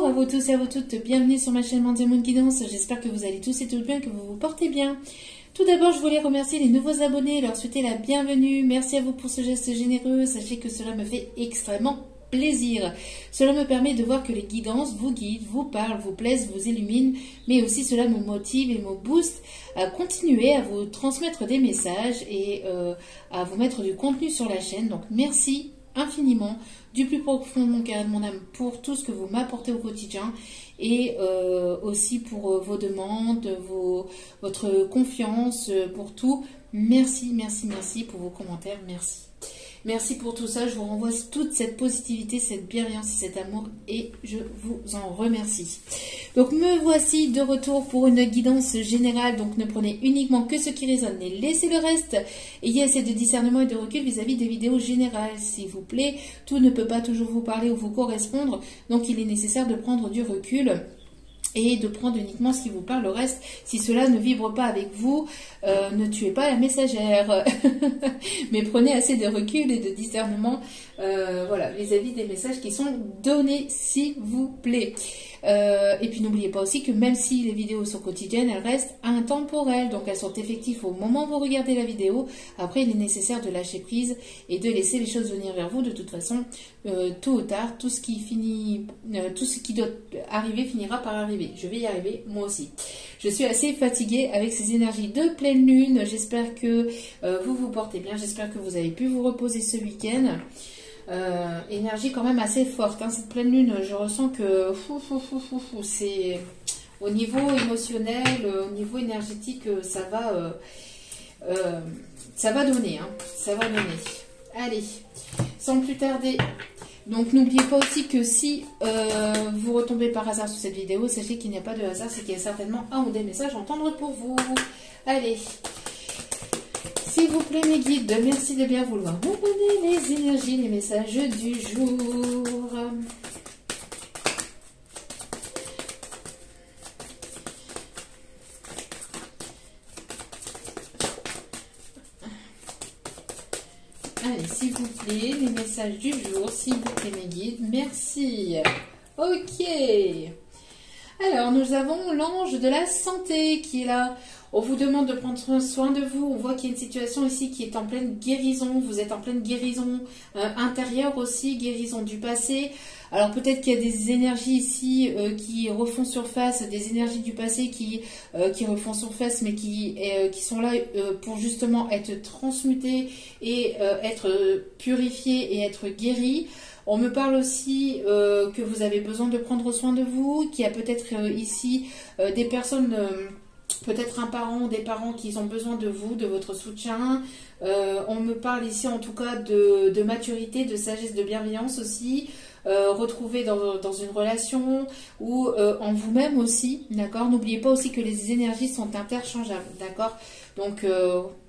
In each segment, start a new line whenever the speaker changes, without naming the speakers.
Bonjour à vous tous et à vous toutes, bienvenue sur ma chaîne Mandy Moon Guidance, j'espère que vous allez tous et toutes bien, que vous vous portez bien. Tout d'abord, je voulais remercier les nouveaux abonnés et leur souhaiter la bienvenue. Merci à vous pour ce geste généreux, sachez que cela me fait extrêmement plaisir. Cela me permet de voir que les guidances vous guident, vous parlent, vous plaisent, vous illuminent, mais aussi cela me motive et me booste à continuer à vous transmettre des messages et à vous mettre du contenu sur la chaîne. Donc merci infiniment du plus profond de mon cœur et de mon âme pour tout ce que vous m'apportez au quotidien et aussi pour vos demandes, votre confiance, pour tout. Merci, merci, merci pour vos commentaires, merci. Merci pour tout ça, je vous renvoie toute cette positivité, cette bienveillance et cet amour et je vous en remercie. Donc me voici de retour pour une guidance générale, donc ne prenez uniquement que ce qui résonne et laissez le reste. Ayez assez de discernement et de recul vis-à-vis des vidéos générales, s'il vous plaît. Tout ne peut pas toujours vous parler ou vous correspondre, donc il est nécessaire de prendre du recul et de prendre uniquement ce qui vous parle. Le reste, si cela ne vibre pas avec vous, ne tuez pas la messagère. Mais prenez assez de recul et de discernement voilà, vis-à-vis des messages qui sont donnés, s'il vous plaît. Et puis n'oubliez pas aussi que même si les vidéos sont quotidiennes, elles restent intemporelles. Donc elles sont effectives au moment où vous regardez la vidéo. Après, il est nécessaire de lâcher prise et de laisser les choses venir vers vous. De toute façon, tôt ou tard, tout ce qui doit arriver finira par arriver. Je vais y arriver, moi aussi. Je suis assez fatiguée avec ces énergies de pleine lune. J'espère que vous vous portez bien. J'espère que vous avez pu vous reposer ce week-end. Énergie quand même assez forte, hein, cette pleine lune. Je ressens que c'est au niveau émotionnel, au niveau énergétique, ça va donner, hein, ça va donner. Allez, sans plus tarder. Donc n'oubliez pas aussi que si vous retombez par hasard sur cette vidéo, sachez qu'il n'y a pas de hasard, c'est qu'il y a certainement un ou des messages à entendre pour vous. Allez, s'il vous plaît mes guides, merci de bien vouloir me donner les énergies, les messages du jour. Allez, s'il vous plaît, les messages du jour, s'il vous plaît mes guides, merci. Ok. Alors, nous avons l'ange de la santé qui est là. On vous demande de prendre soin de vous. On voit qu'il y a une situation ici qui est en pleine guérison. Vous êtes en pleine guérison intérieure aussi, guérison du passé. Alors peut-être qu'il y a des énergies ici qui refont surface, des énergies du passé qui refont surface, mais qui sont là pour justement être transmutées et être purifiées et être guéries. On me parle aussi que vous avez besoin de prendre soin de vous, qu'il y a peut-être ici des personnes... peut-être un parent ou des parents qui ont besoin de vous, de votre soutien. On me parle ici en tout cas de maturité, de sagesse, de bienveillance aussi. Retrouver dans une relation ou en vous-même aussi, d'accord. N'oubliez pas aussi que les énergies sont interchangeables, d'accord. Donc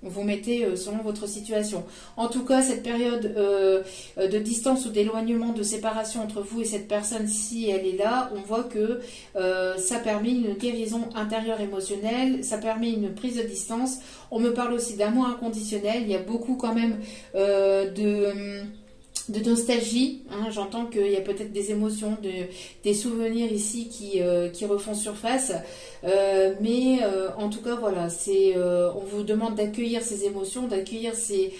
vous mettez selon votre situation. En tout cas, cette période de distance ou d'éloignement, de séparation entre vous et cette personne, si elle est là, on voit que ça permet une guérison intérieure émotionnelle, ça permet une prise de distance. On me parle aussi d'amour inconditionnel. Il y a beaucoup quand même de nostalgie, hein. J'entends qu'il y a peut-être des émotions, des souvenirs ici qui refont surface, mais en tout cas voilà, on vous demande d'accueillir ces émotions, d'accueillir ces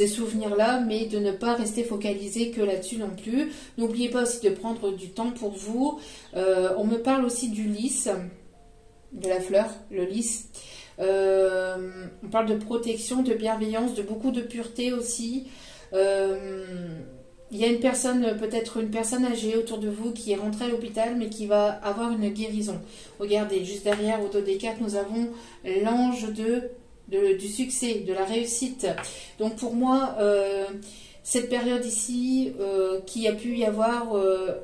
souvenirs-là, mais de ne pas rester focalisé que là-dessus non plus. N'oubliez pas aussi de prendre du temps pour vous. On me parle aussi du lys, de la fleur, le lys. On parle de protection, de bienveillance, de beaucoup de pureté aussi. Il y a une personne, peut-être une personne âgée autour de vous qui est rentrée à l'hôpital mais qui va avoir une guérison. Regardez, juste derrière au dos des cartes, nous avons l'ange du succès, de la réussite. Donc pour moi, cette période ici qui a pu y avoir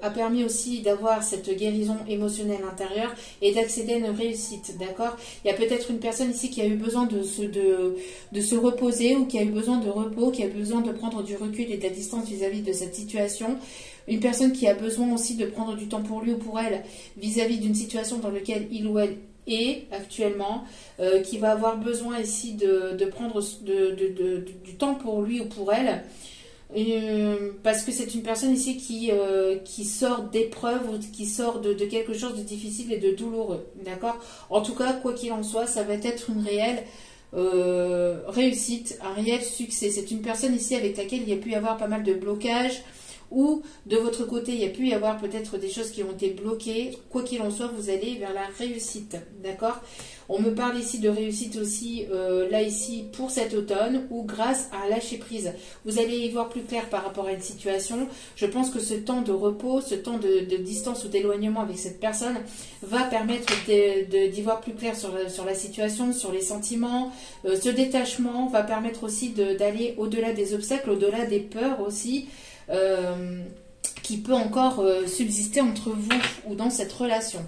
a permis aussi d'avoir cette guérison émotionnelle intérieure et d'accéder à une réussite, d'accord. Il y a peut-être une personne ici qui a eu besoin de se reposer ou qui a eu besoin de repos, qui a besoin de prendre du recul et de la distance vis-à-vis de cette situation. Une personne qui a besoin aussi de prendre du temps pour lui ou pour elle vis-à-vis d'une situation dans laquelle il ou elle est actuellement, qui va avoir besoin ici de prendre du temps pour lui ou pour elle. Parce que c'est une personne ici qui sort d'épreuves ou qui sort de quelque chose de difficile et de douloureux. D'accord? En tout cas, quoi qu'il en soit, ça va être une réelle réussite, un réel succès. C'est une personne ici avec laquelle il y a pu y avoir pas mal de blocages, ou de votre côté, il y a pu y avoir peut-être des choses qui ont été bloquées. Quoi qu'il en soit, vous allez vers la réussite. D'accord? On me parle ici de réussite aussi, là ici, pour cet automne, ou grâce à lâcher prise. Vous allez y voir plus clair par rapport à une situation. Je pense que ce temps de repos, ce temps de distance ou d'éloignement avec cette personne va permettre d'y voir plus clair sur la situation, sur les sentiments. Ce détachement va permettre aussi d'aller au-delà des obstacles, au-delà des peurs aussi, qui peut encore subsister entre vous ou dans cette relation.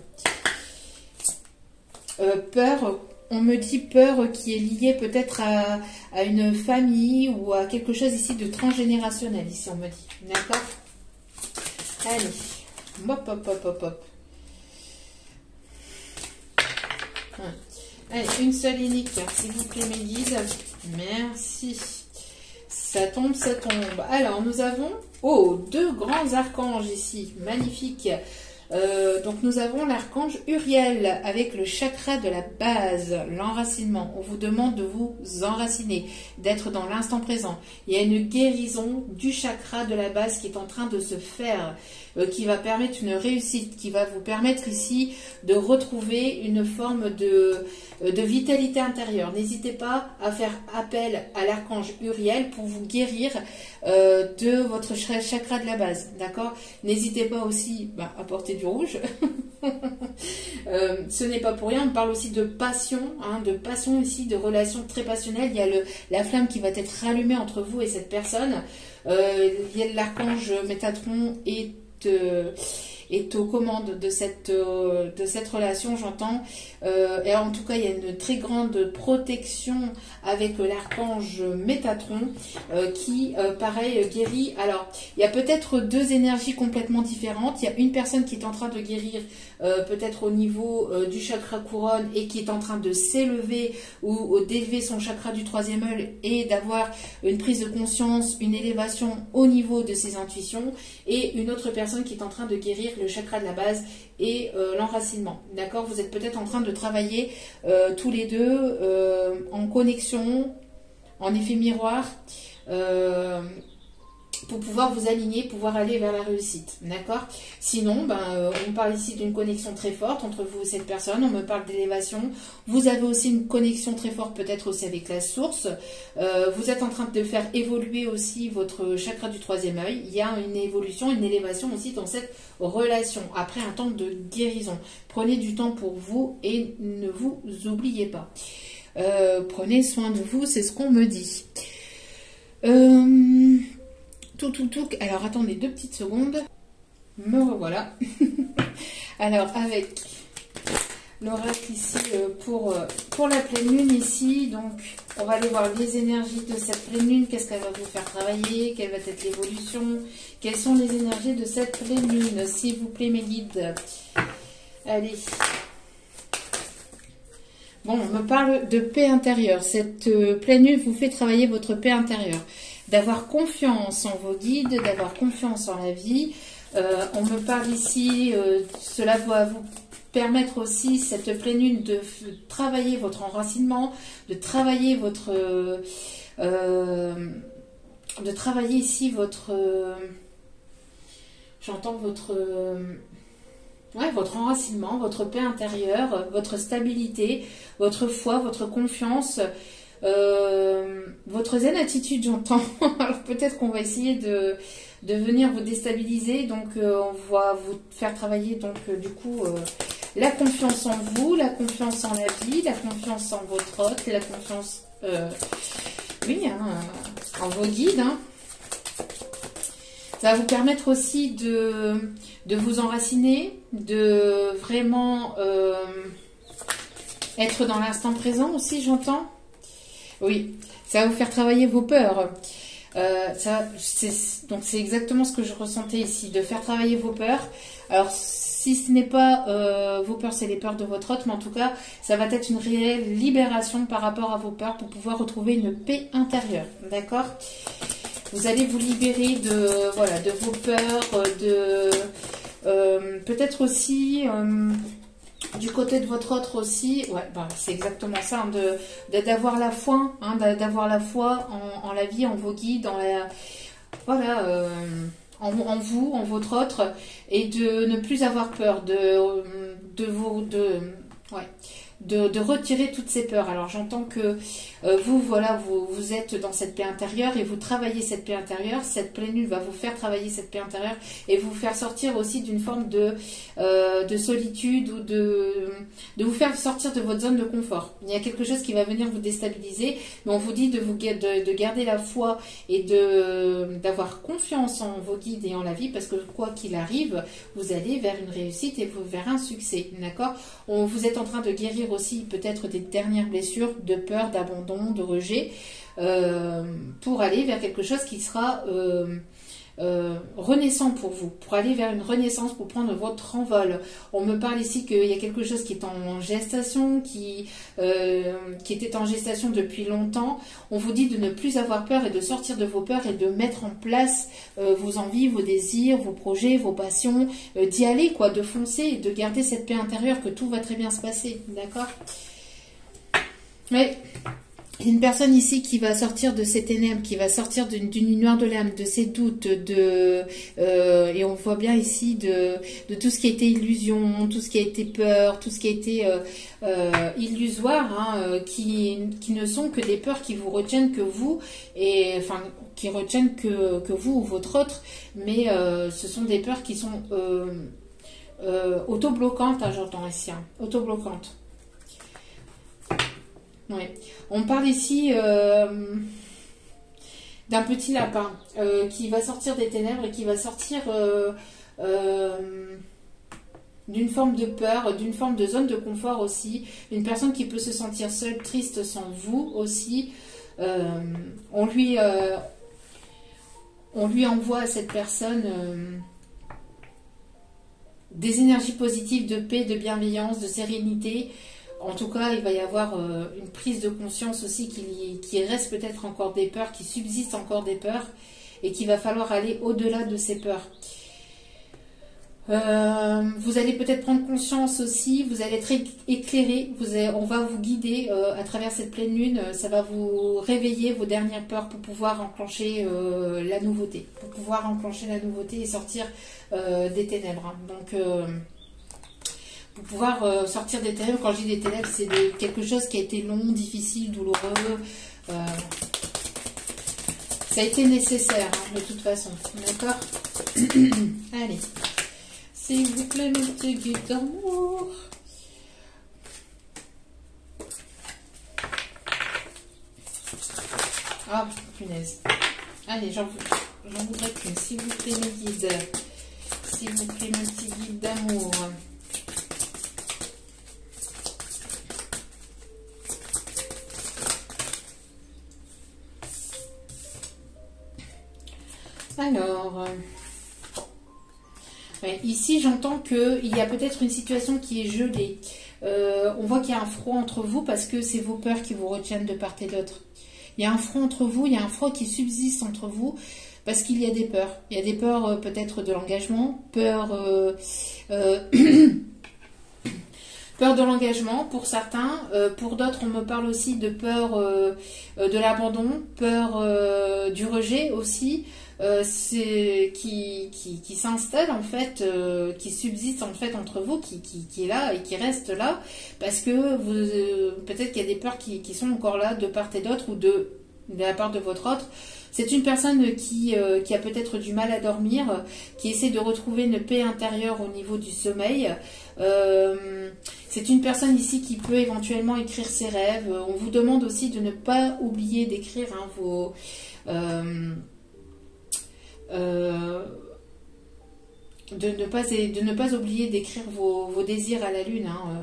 Peur, on me dit peur qui est liée peut-être à une famille ou à quelque chose ici de transgénérationnel, ici on me dit. D'accord? Allez, hop, hop, hop, hop, hop. Allez, une seule unique, s'il vous plaît mes guides. Merci. Ça tombe, ça tombe. Alors, nous avons, deux grands archanges ici. Magnifique. Donc, nous avons l'archange Uriel avec le chakra de la base, l'enracinement. On vous demande de vous enraciner, d'être dans l'instant présent. Il y a une guérison du chakra de la base qui est en train de se faire, qui va permettre une réussite, qui va vous permettre ici de retrouver une forme de vitalité intérieure. N'hésitez pas à faire appel à l'archange Uriel pour vous guérir de votre chakra de la base. D'accord? N'hésitez pas aussi à porter du rouge. Ce n'est pas pour rien. On parle aussi de passion, de passion ici, de relations très passionnelles. Il y a la flamme qui va être rallumée entre vous et cette personne. Il y a l'archange Métatron est aux commandes de cette relation, j'entends. Et en tout cas, il y a une très grande protection avec l'archange Métatron qui, pareil, guérit. Alors, il y a peut-être deux énergies complètement différentes. Il y a une personne qui est en train de guérir peut-être au niveau du chakra couronne et qui est en train de s'élever ou d'élever son chakra du troisième œil et d'avoir une prise de conscience, une élévation au niveau de ses intuitions, et une autre personne qui est en train de guérir le chakra de la base et l'enracinement. D'accord? Vous êtes peut-être en train de travailler tous les deux en connexion, en effet miroir, pour pouvoir vous aligner, pouvoir aller vers la réussite. D'accord? Sinon, on parle ici d'une connexion très forte entre vous et cette personne. On me parle d'élévation. Vous avez aussi une connexion très forte peut-être aussi avec la source. Vous êtes en train de faire évoluer aussi votre chakra du troisième œil. Il y a une évolution, une élévation aussi dans cette relation. Après un temps de guérison. Prenez du temps pour vous et ne vous oubliez pas. Prenez soin de vous, c'est ce qu'on me dit. Alors, attendez 2 petites secondes. Me revoilà. Alors, avec l'oracle ici pour la pleine lune ici. Donc, on va aller voir les énergies de cette pleine lune. Qu'est-ce qu'elle va vous faire travailler? Quelle va être l'évolution? Quelles sont les énergies de cette pleine lune? S'il vous plaît, mes guides. Allez. Bon, on me parle de paix intérieure. Cette pleine lune vous fait travailler votre paix intérieure. D'avoir confiance en vos guides, d'avoir confiance en la vie. On me parle ici, cela va vous permettre aussi, cette pleine lune, de travailler votre enracinement, de travailler ici votre... J'entends votre enracinement, votre paix intérieure, votre stabilité, votre foi, votre confiance... votre zen attitude, j'entends. Alors peut-être qu'on va essayer de venir vous déstabiliser, donc on va vous faire travailler donc du coup la confiance en vous, la confiance en la vie, la confiance en votre hôte, la confiance en vos guides. Ça va vous permettre aussi de vous enraciner, de vraiment être dans l'instant présent aussi, j'entends. Oui, ça va vous faire travailler vos peurs. Donc c'est exactement ce que je ressentais ici, de faire travailler vos peurs. Alors si ce n'est pas vos peurs, c'est les peurs de votre hôte, mais en tout cas, ça va être une réelle libération par rapport à vos peurs pour pouvoir retrouver une paix intérieure. D'accord? Vous allez vous libérer de, voilà, de vos peurs, de peut-être aussi du côté de votre autre aussi. Ouais, bah, c'est exactement ça, hein, d'avoir la foi, hein, d'avoir la foi en la vie, en vos guides, en la, voilà, en vous, en votre autre, et de ne plus avoir peur ouais, de retirer toutes ces peurs. Alors j'entends que vous, voilà, vous êtes dans cette paix intérieure et vous travaillez cette paix intérieure. Cette pleine lune va vous faire travailler cette paix intérieure et vous faire sortir aussi d'une forme de solitude ou de vous faire sortir de votre zone de confort. Il y a quelque chose qui va venir vous déstabiliser, mais on vous dit de garder la foi et d'avoir confiance en vos guides et en la vie, parce que quoi qu'il arrive, vous allez vers une réussite et vers un succès, d'accord? Vous êtes en train de guérir aussi peut-être des dernières blessures de peur, d'abandon, de rejet, pour aller vers quelque chose qui sera renaissant pour vous, pour aller vers une renaissance, pour prendre votre envol. On me parle ici qu'il y a quelque chose qui est en gestation, qui était en gestation depuis longtemps. On vous dit de ne plus avoir peur et de sortir de vos peurs et de mettre en place vos envies, vos désirs, vos projets, vos passions, d'y aller, quoi, de foncer et de garder cette paix intérieure, que tout va très bien se passer, d'accord? Mais une personne ici qui va sortir de ces ténèbres, qui va sortir d'une nuit noire de l'âme, de ses doutes, et on voit bien ici de tout ce qui a été illusion, tout ce qui a été peur, tout ce qui a été illusoire, hein, qui ne sont que des peurs qui vous retiennent que vous, et enfin qui retiennent que vous ou votre autre, mais ce sont des peurs qui sont autobloquantes, hein, j'entends ici, hein, autobloquantes. Oui. On parle ici d'un petit lapin qui va sortir des ténèbres et qui va sortir d'une forme de peur, d'une forme de zone de confort aussi. Une personne qui peut se sentir seule, triste sans vous aussi. On lui envoie à cette personne des énergies positives de paix, de bienveillance, de sérénité. En tout cas, il va y avoir une prise de conscience aussi qu'il reste peut-être encore des peurs, qu'il subsiste encore des peurs et qu'il va falloir aller au-delà de ces peurs. Vous allez peut-être prendre conscience aussi, vous allez être éclairé, on va vous guider à travers cette pleine lune, ça va vous réveiller vos dernières peurs pour pouvoir enclencher la nouveauté, et sortir des ténèbres. Hein. Donc... pour pouvoir sortir des ténèbres, quand je dis des ténèbres, c'est quelque chose qui a été long, difficile, douloureux. Ça a été nécessaire, hein, de toute façon. D'accord? Allez. S'il vous plaît, mes petits guides d'amour. Ah, punaise. Allez, j'en voudrais qu'une. S'il vous plaît, mes guides. S'il vous plaît, mes petits guides d'amour. Alors, ici j'entends qu'il y a peut-être une situation qui est gelée. On voit qu'il y a un froid entre vous parce que c'est vos peurs qui vous retiennent de part et d'autre. Il y a un froid entre vous, il y a un froid qui subsiste entre vous parce qu'il y a des peurs. Il y a des peurs peut-être de l'engagement, peur de l'engagement pour certains, pour d'autres on me parle aussi de peur de l'abandon, peur du rejet aussi. Qui s'installe en fait, qui subsiste en fait entre vous, qui est là et qui reste là, parce que peut-être qu'il y a des peurs qui sont encore là de part et d'autre ou de la part de votre autre. C'est une personne qui a peut-être du mal à dormir, qui essaie de retrouver une paix intérieure au niveau du sommeil. C'est une personne ici qui peut éventuellement écrire ses rêves. On vous demande aussi de ne pas oublier d'écrire vos... de ne pas oublier d'écrire vos désirs à la lune, hein,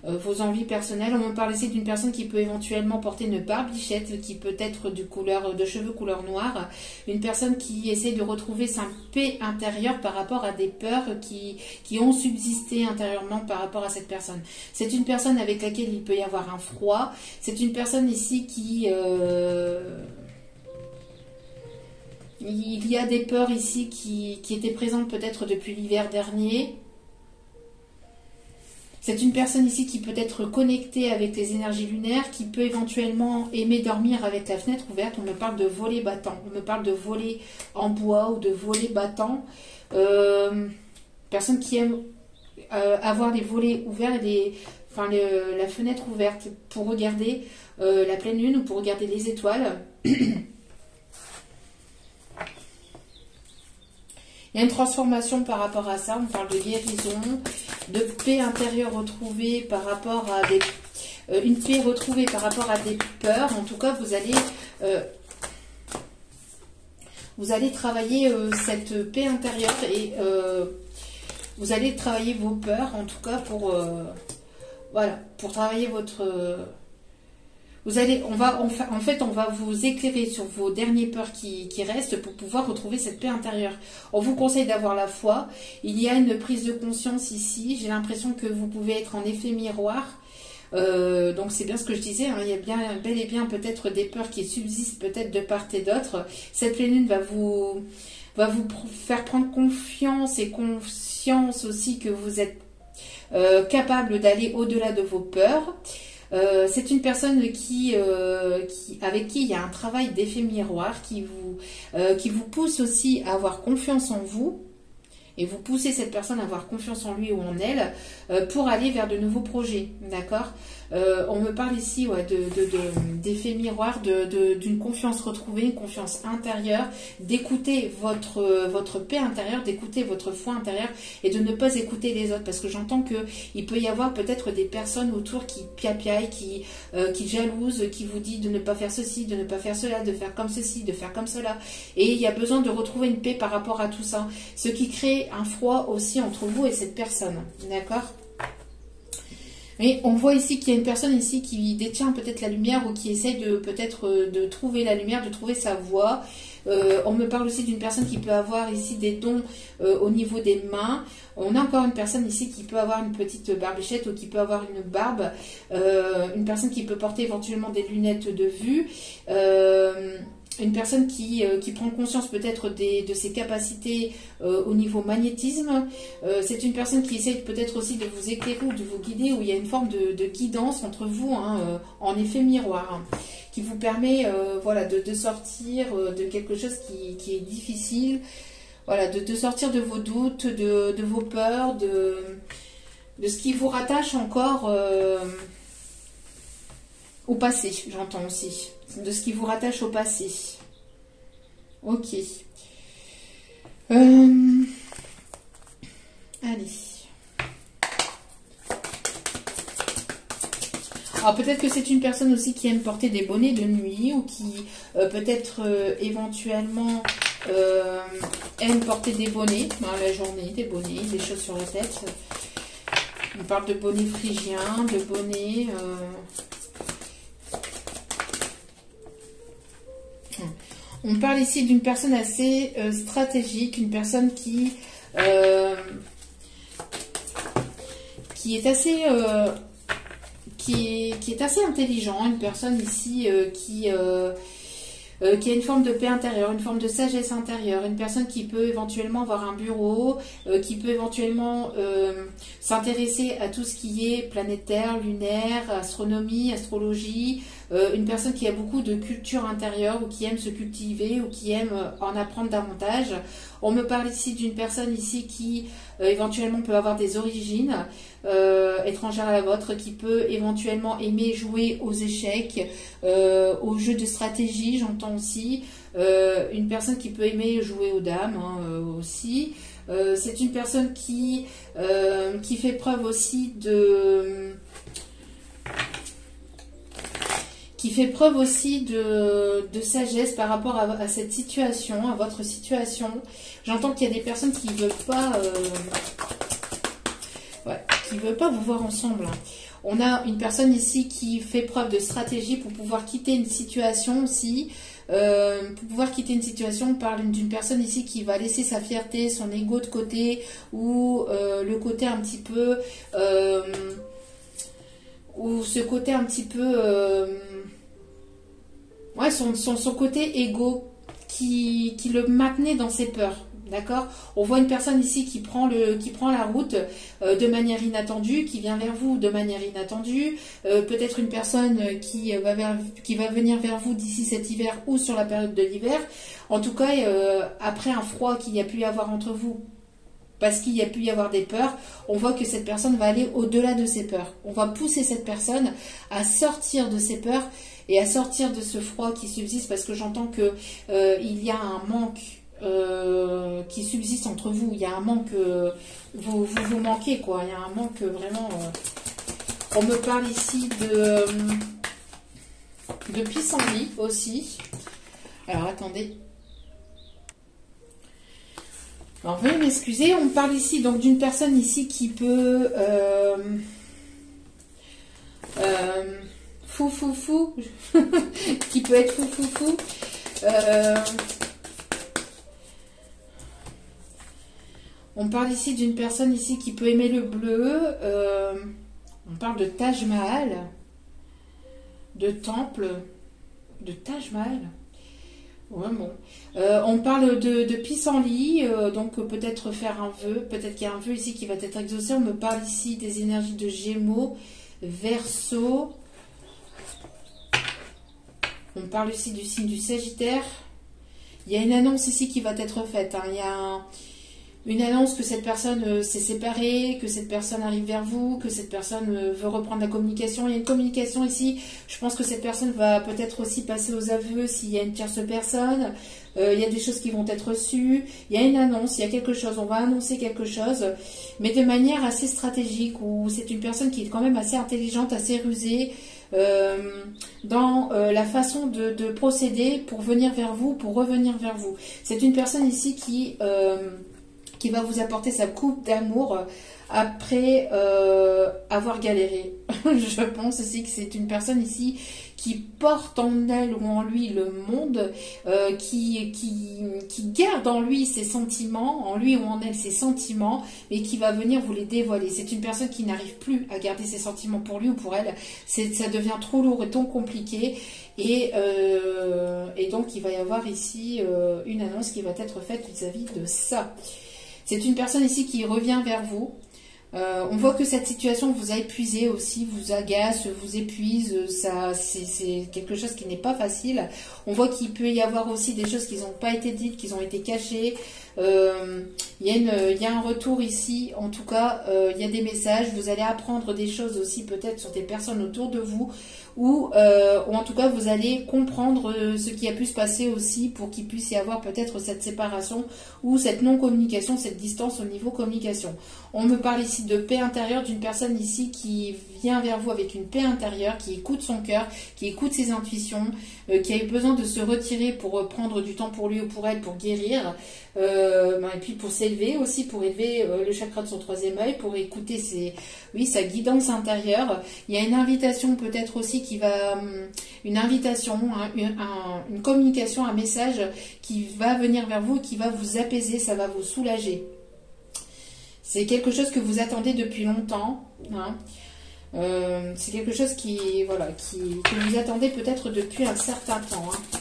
vos envies personnelles. On me parle ici d'une personne qui peut éventuellement porter une barbichette, qui peut être de cheveux couleur noire, une personne qui essaie de retrouver sa paix intérieure par rapport à des peurs qui ont subsisté intérieurement par rapport à cette personne. C'est une personne avec laquelle il peut y avoir un froid, c'est une personne ici qui Il y a des peurs ici qui étaient présentes peut-être depuis l'hiver dernier. C'est une personne ici qui peut être connectée avec les énergies lunaires, qui peut éventuellement aimer dormir avec la fenêtre ouverte. On me parle de volets battants, on me parle de volets en bois ou de volets battants. Personne qui aime avoir les volets ouverts et la fenêtre ouverte pour regarder la pleine lune ou pour regarder les étoiles. Il y a une transformation par rapport à ça. On parle de guérison, de paix intérieure retrouvée par rapport à des... une paix retrouvée par rapport à des peurs. En tout cas, vous allez travailler cette paix intérieure et vous allez travailler vos peurs. En tout cas, voilà, pour travailler votre... on va vous éclairer sur vos dernières peurs qui restent pour pouvoir retrouver cette paix intérieure. On vous conseille d'avoir la foi. Il y a une prise de conscience ici. J'ai l'impression que vous pouvez être en effet miroir. Donc c'est bien ce que je disais. Hein. Il y a bel et bien peut-être des peurs qui subsistent peut-être de part et d'autre. Cette pleine lune va vous faire prendre confiance et conscience aussi que vous êtes capable d'aller au-delà de vos peurs. C'est une personne avec qui il y a un travail d'effet miroir qui vous pousse aussi à avoir confiance en vous et vous poussez cette personne à avoir confiance en lui ou en elle pour aller vers de nouveaux projets, d'accord. On me parle ici d'effet miroir, d'une confiance retrouvée, une confiance intérieure, d'écouter votre paix intérieure, d'écouter votre foi intérieure et de ne pas écouter les autres, parce que j'entends qu'il peut y avoir peut-être des personnes autour qui piapiaillent, qui jalousent, qui vous disent de ne pas faire ceci, de ne pas faire cela, de faire comme ceci, de faire comme cela, et il y a besoin de retrouver une paix par rapport à tout ça, ce qui crée un froid aussi entre vous et cette personne, d'accord. Et on voit ici qu'il y a une personne ici qui détient peut-être la lumière ou qui essaye de trouver la lumière, de trouver sa voie. On me parle aussi d'une personne qui peut avoir ici des dons au niveau des mains. On a encore une personne ici qui peut avoir une petite barbichette ou qui peut avoir une barbe. Une personne qui peut porter éventuellement des lunettes de vue. Une personne qui prend conscience peut-être de ses capacités au niveau magnétisme. C'est une personne qui essaie peut-être aussi de vous éclairer ou de vous guider, où il y a une forme de guidance entre vous, hein, en effet miroir, hein, qui vous permet voilà, de sortir de quelque chose qui est difficile, voilà, de sortir de vos doutes, de vos peurs, de ce qui vous rattache encore au passé, j'entends aussi. De ce qui vous rattache au passé. Ok. Allez. Alors peut-être que c'est une personne aussi qui aime porter des bonnets de nuit ou qui peut-être éventuellement aime porter des bonnets dans la journée, des bonnets, des choses sur la tête. On parle de bonnets phrygiens, de bonnets... On parle ici d'une personne assez stratégique, une personne qui est assez intelligent, une personne ici qui a une forme de paix intérieure, une forme de sagesse intérieure, une personne qui peut éventuellement avoir un bureau, qui peut éventuellement s'intéresser à tout ce qui est planétaire, lunaire, astronomie, astrologie, une personne qui a beaucoup de culture intérieure ou qui aime se cultiver ou qui aime en apprendre davantage. On me parle ici d'une personne ici qui éventuellement peut avoir des origines étrangères à la vôtre, qui peut éventuellement aimer jouer aux échecs, aux jeux de stratégie, j'entends aussi. Une personne qui peut aimer jouer aux dames, hein, aussi. C'est une personne qui fait preuve aussi de sagesse par rapport à cette situation, à votre situation. J'entends qu'il y a des personnes qui ne veulent pas vous voir ensemble. On a une personne ici qui fait preuve de stratégie pour pouvoir quitter une situation aussi. Pour pouvoir quitter une situation, on parle d'une personne ici qui va laisser sa fierté, son ego de côté, ou le côté un petit peu... ou ce côté un petit peu... ouais, son côté égo qui le maintenait dans ses peurs. D'accord? On voit une personne ici qui prend la route de manière inattendue, qui vient vers vous de manière inattendue. Peut-être une personne qui va venir vers vous d'ici cet hiver ou sur la période de l'hiver. En tout cas, après un froid qu'il y a pu y avoir entre vous, parce qu'il y a pu y avoir des peurs, on voit que cette personne va aller au-delà de ses peurs. On va pousser cette personne à sortir de ses peurs et à sortir de ce froid qui subsiste, parce que j'entends que il y a un manque qui subsiste entre vous. Il y a un manque, vous manquez, quoi. Il y a un manque vraiment. On me parle ici de pissenlit aussi. Alors attendez. Alors veuillez m'excuser. On me parle ici donc d'une personne ici qui peut fou qui peut être fou. On parle ici d'une personne ici qui peut aimer le bleu. On parle de Taj Mahal, de temple, de Taj Mahal. Ouais, bon. On parle de pissenlit, donc peut-être faire un vœu. Peut-être qu'il y a un vœu ici qui va être exaucé. On me parle ici des énergies de Gémeaux, Verseau. On parle ici du signe du Sagittaire. Il y a une annonce ici qui va être faite. Hein. Il y a une annonce que cette personne s'est séparée, que cette personne arrive vers vous, que cette personne veut reprendre la communication. Il y a une communication ici. Je pense que cette personne va peut-être aussi passer aux aveux s'il y a une tierce personne. Il y a des choses qui vont être reçues. Il y a une annonce, il y a quelque chose. On va annoncer quelque chose, mais de manière assez stratégique, où c'est une personne qui est quand même assez intelligente, assez rusée, dans la façon de procéder pour venir vers vous, pour revenir vers vous. C'est une personne ici qui va vous apporter sa coupe d'amour après avoir galéré. Je pense aussi que c'est une personne ici qui porte en elle ou en lui le monde, qui garde en lui ses sentiments, en lui ou en elle ses sentiments, mais qui va venir vous les dévoiler. C'est une personne qui n'arrive plus à garder ses sentiments pour lui ou pour elle. Ça devient trop lourd et trop compliqué. Et donc il va y avoir ici une annonce qui va être faite vis-à-vis de ça. C'est une personne ici qui revient vers vous. On voit que cette situation vous a épuisé aussi, vous agace, vous épuise. C'est quelque chose qui n'est pas facile. On voit qu'il peut y avoir aussi des choses qui n'ont pas été dites, qui ont été cachées. Il y a un retour ici. En tout cas, il y a des messages. Vous allez apprendre des choses aussi peut-être sur des personnes autour de vous. Ou en tout cas, vous allez comprendre ce qui a pu se passer aussi pour qu'il puisse y avoir peut-être cette séparation ou cette non-communication, cette distance au niveau communication. On me parle ici de paix intérieure, d'une personne ici qui vient vers vous avec une paix intérieure, qui écoute son cœur, qui écoute ses intuitions, qui a eu besoin de se retirer pour prendre du temps pour lui ou pour elle, pour guérir, et puis pour s'élever aussi, pour élever le chakra de son troisième œil, pour écouter sa guidance intérieure. Il y a une invitation peut-être aussi qui va, une invitation, une communication, un message qui va venir vers vous, qui va vous apaiser, ça va vous soulager. C'est quelque chose que vous attendez depuis longtemps. Hein. C'est quelque chose que vous attendez peut-être depuis un certain temps. Hein.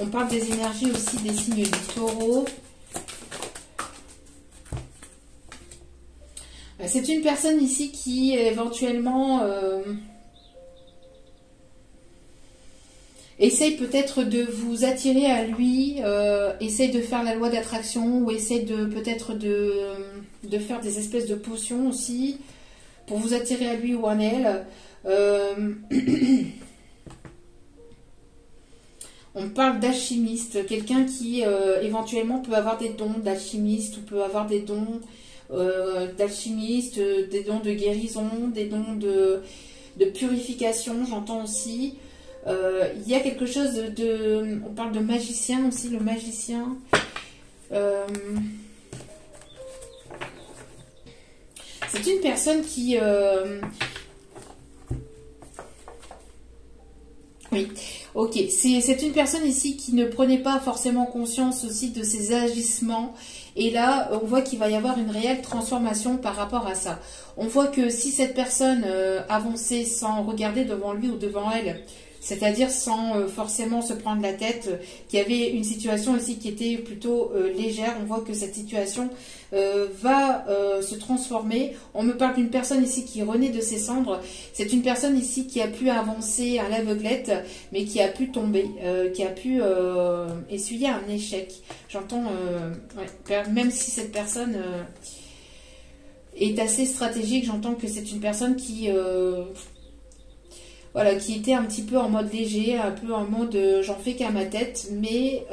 On parle des énergies aussi des signes du taureau. C'est une personne ici qui éventuellement essaye peut-être de vous attirer à lui, essaye de faire la loi d'attraction ou essaye peut-être de faire des espèces de potions aussi pour vous attirer à lui ou à elle. On parle d'alchimiste, quelqu'un qui éventuellement peut avoir des dons d'alchimiste ou peut avoir des dons d'alchimiste, des dons de guérison, des dons de purification, j'entends aussi. Il y a quelque chose on parle de magicien aussi, le magicien. C'est une personne qui... Oui, ok. C'est une personne ici qui ne prenait pas forcément conscience aussi de ses agissements. Et là, on voit qu'il va y avoir une réelle transformation par rapport à ça. On voit que si cette personne avançait sans regarder devant lui ou devant elle, C'est-à-dire sans forcément se prendre la tête, qu'il y avait une situation aussi qui était plutôt légère. On voit que cette situation va se transformer. On me parle d'une personne ici qui renaît de ses cendres. C'est une personne ici qui a pu avancer à l'aveuglette, mais qui a pu tomber, qui a pu essuyer un échec. J'entends, même si cette personne est assez stratégique, j'entends que c'est une personne qui... voilà, qui était un petit peu en mode léger, un peu en mode j'en fais qu'à ma tête, mais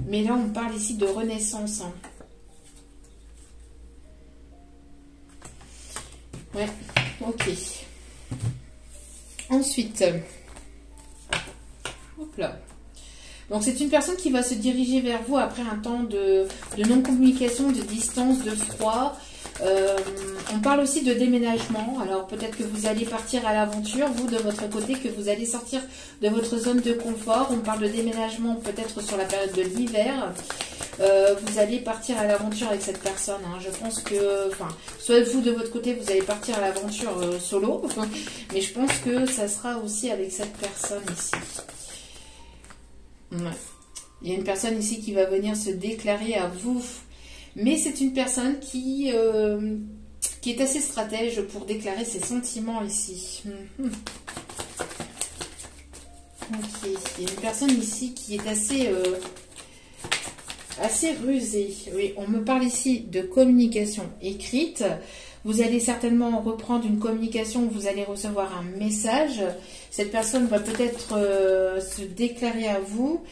là on parle ici de renaissance. Hein. Ouais, ok. Ensuite, hop là. Donc c'est une personne qui va se diriger vers vous après un temps de non-communication, de distance, de froid. On parle aussi de déménagement. Alors peut-être que vous allez partir à l'aventure, vous de votre côté, que vous allez sortir de votre zone de confort. On parle de déménagement peut-être sur la période de l'hiver. Vous allez partir à l'aventure avec cette personne. Hein. Je pense que, enfin, soit vous de votre côté, vous allez partir à l'aventure solo, mais je pense que ça sera aussi avec cette personne ici. Ouais. Il y a une personne ici qui va venir se déclarer à vous. Mais c'est une personne qui est assez stratège pour déclarer ses sentiments ici. Ok. Il y a une personne ici qui est assez rusée. Oui, on me parle ici de communication écrite. Vous allez certainement reprendre une communication où vous allez recevoir un message. Cette personne va peut-être se déclarer à vous.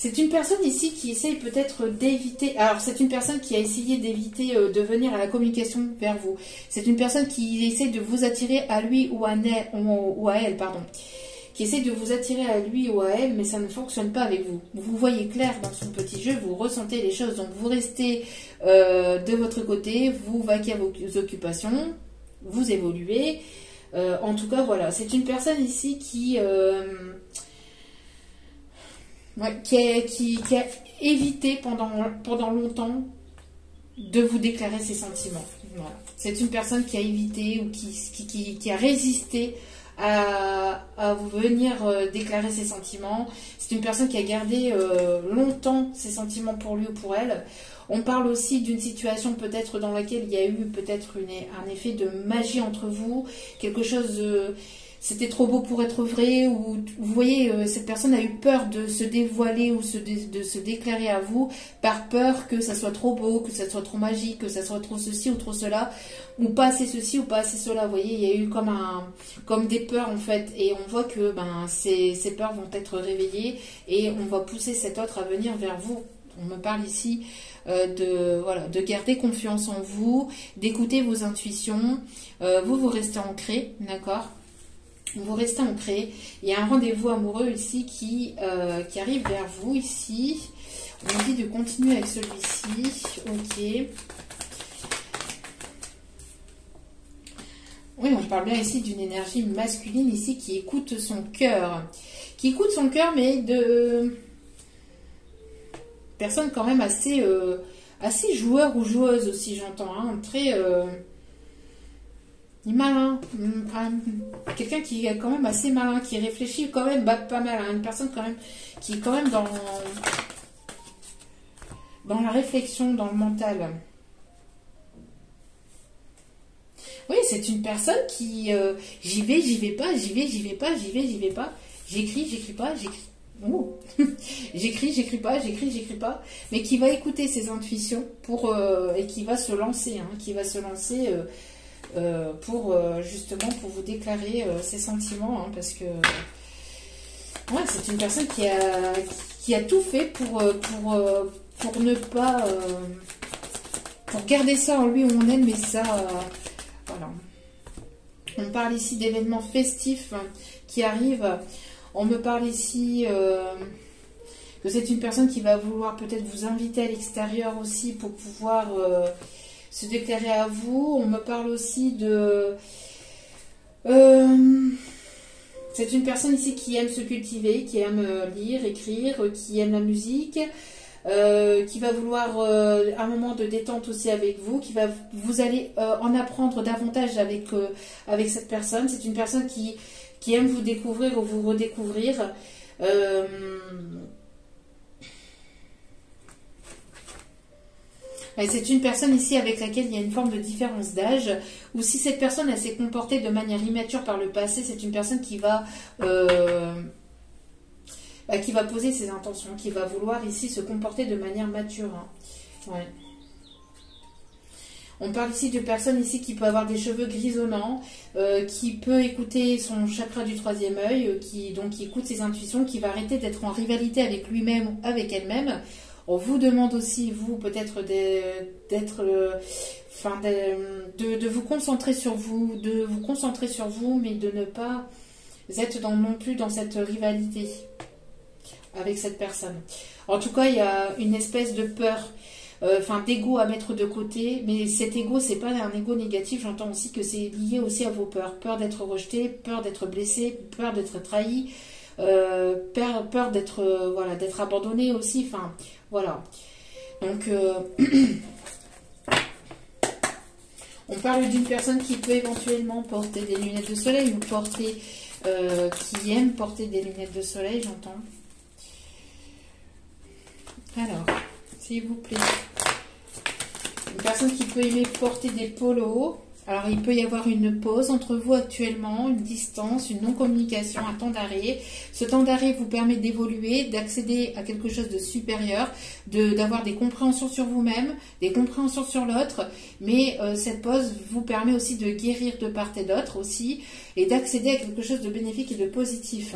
C'est une personne ici qui essaye peut-être d'éviter... Alors, c'est une personne qui a essayé d'éviter de venir à la communication vers vous. C'est une personne qui essaie de vous attirer à lui ou à elle, pardon. Qui essaie de vous attirer à lui ou à elle, mais ça ne fonctionne pas avec vous. Vous voyez clair dans son petit jeu, vous ressentez les choses. Donc, vous restez de votre côté, vous vaquez à vos occupations, vous évoluez. En tout cas, voilà. C'est une personne ici qui... qui a évité pendant longtemps de vous déclarer ses sentiments. Voilà. C'est une personne qui a évité ou qui a résisté à vous venir déclarer ses sentiments. C'est une personne qui a gardé longtemps ses sentiments pour lui ou pour elle. On parle aussi d'une situation peut-être dans laquelle il y a eu peut-être un effet de magie entre vous, quelque chose... c'était trop beau pour être vrai, ou vous voyez, cette personne a eu peur de se dévoiler ou de se déclarer à vous par peur que ça soit trop beau, que ça soit trop magique, que ça soit trop ceci ou trop cela, ou pas assez ceci ou pas assez cela. Vous voyez, il y a eu comme des peurs en fait, et on voit que ces peurs vont être réveillées et on va pousser cet autre à venir vers vous. On me parle ici de garder confiance en vous, d'écouter vos intuitions. Vous restez ancré, d'accord ? Vous restez ancré. Il y a un rendez-vous amoureux ici qui arrive vers vous ici. On dit de continuer avec celui-ci. Ok. Oui, on parle bien ici d'une énergie masculine ici qui écoute son cœur. Qui écoute son cœur, mais de personnes quand même assez joueurs ou joueuses aussi, j'entends. Hein, très... malin, quelqu'un qui est quand même assez malin, qui réfléchit quand même pas mal, hein, une personne quand même qui est quand même dans la réflexion, dans le mental. Oui, c'est une personne qui j'y vais pas, j'y vais pas, j'écris pas, j'écris pas, mais qui va écouter ses intuitions et qui va se lancer, pour justement pour vous déclarer ses sentiments, hein, parce que ouais, c'est une personne qui a tout fait pour ne pas pour garder ça en lui où on aime, mais ça voilà. On parle ici d'événements festifs qui arrivent. On me parle ici que c'est une personne qui va vouloir peut-être vous inviter à l'extérieur aussi pour pouvoir se déclarer à vous. On me parle aussi de... c'est une personne ici qui aime se cultiver, qui aime lire, écrire, qui aime la musique, qui va vouloir un moment de détente aussi avec vous, vous allez en apprendre davantage avec cette personne. C'est une personne qui aime vous découvrir ou vous redécouvrir. C'est une personne ici avec laquelle il y a une forme de différence d'âge, ou si cette personne elle s'est comportée de manière immature par le passé, c'est une personne qui va poser ses intentions, qui va vouloir ici se comporter de manière mature. Hein. Ouais. On parle ici de personne ici qui peut avoir des cheveux grisonnants, qui peut écouter son chakra du troisième œil, qui écoute ses intuitions, qui va arrêter d'être en rivalité avec lui-même ou avec elle-même. On vous demande aussi, vous, peut-être de vous concentrer sur vous, mais de ne pas être non plus dans cette rivalité avec cette personne. En tout cas, il y a une espèce de peur, d'ego à mettre de côté, mais cet ego, c'est pas un ego négatif, j'entends aussi que c'est lié aussi à vos peurs. Peur d'être rejeté, peur d'être blessé, peur d'être trahi, peur d'être d'être abandonné aussi, voilà. Donc, on parle d'une personne qui peut éventuellement porter des lunettes de soleil ou qui aime porter des lunettes de soleil, j'entends. Alors, s'il vous plaît. Une personne qui peut aimer porter des polos. Alors, il peut y avoir une pause entre vous actuellement, une distance, une non-communication, un temps d'arrêt. Ce temps d'arrêt vous permet d'évoluer, d'accéder à quelque chose de supérieur, d'avoir des compréhensions sur vous-même, des compréhensions sur l'autre. Mais cette pause vous permet aussi de guérir de part et d'autre aussi, et d'accéder à quelque chose de bénéfique et de positif.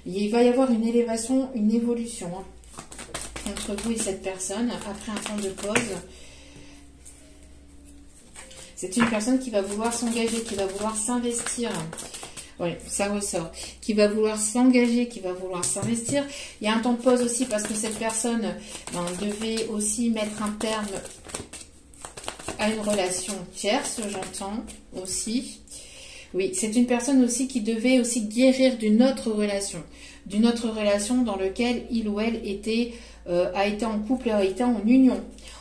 Il va y avoir une élévation, une évolution entre vous et cette personne après un temps de pause. C'est une personne qui va vouloir s'engager, qui va vouloir s'investir. Oui, ça ressort. Qui va vouloir s'engager, qui va vouloir s'investir. Il y a un temps de pause aussi parce que cette personne devait aussi mettre un terme à une relation tierce, j'entends aussi. Oui, c'est une personne aussi qui devait aussi guérir d'une autre relation dans laquelle il ou elle a été en couple, a été en union.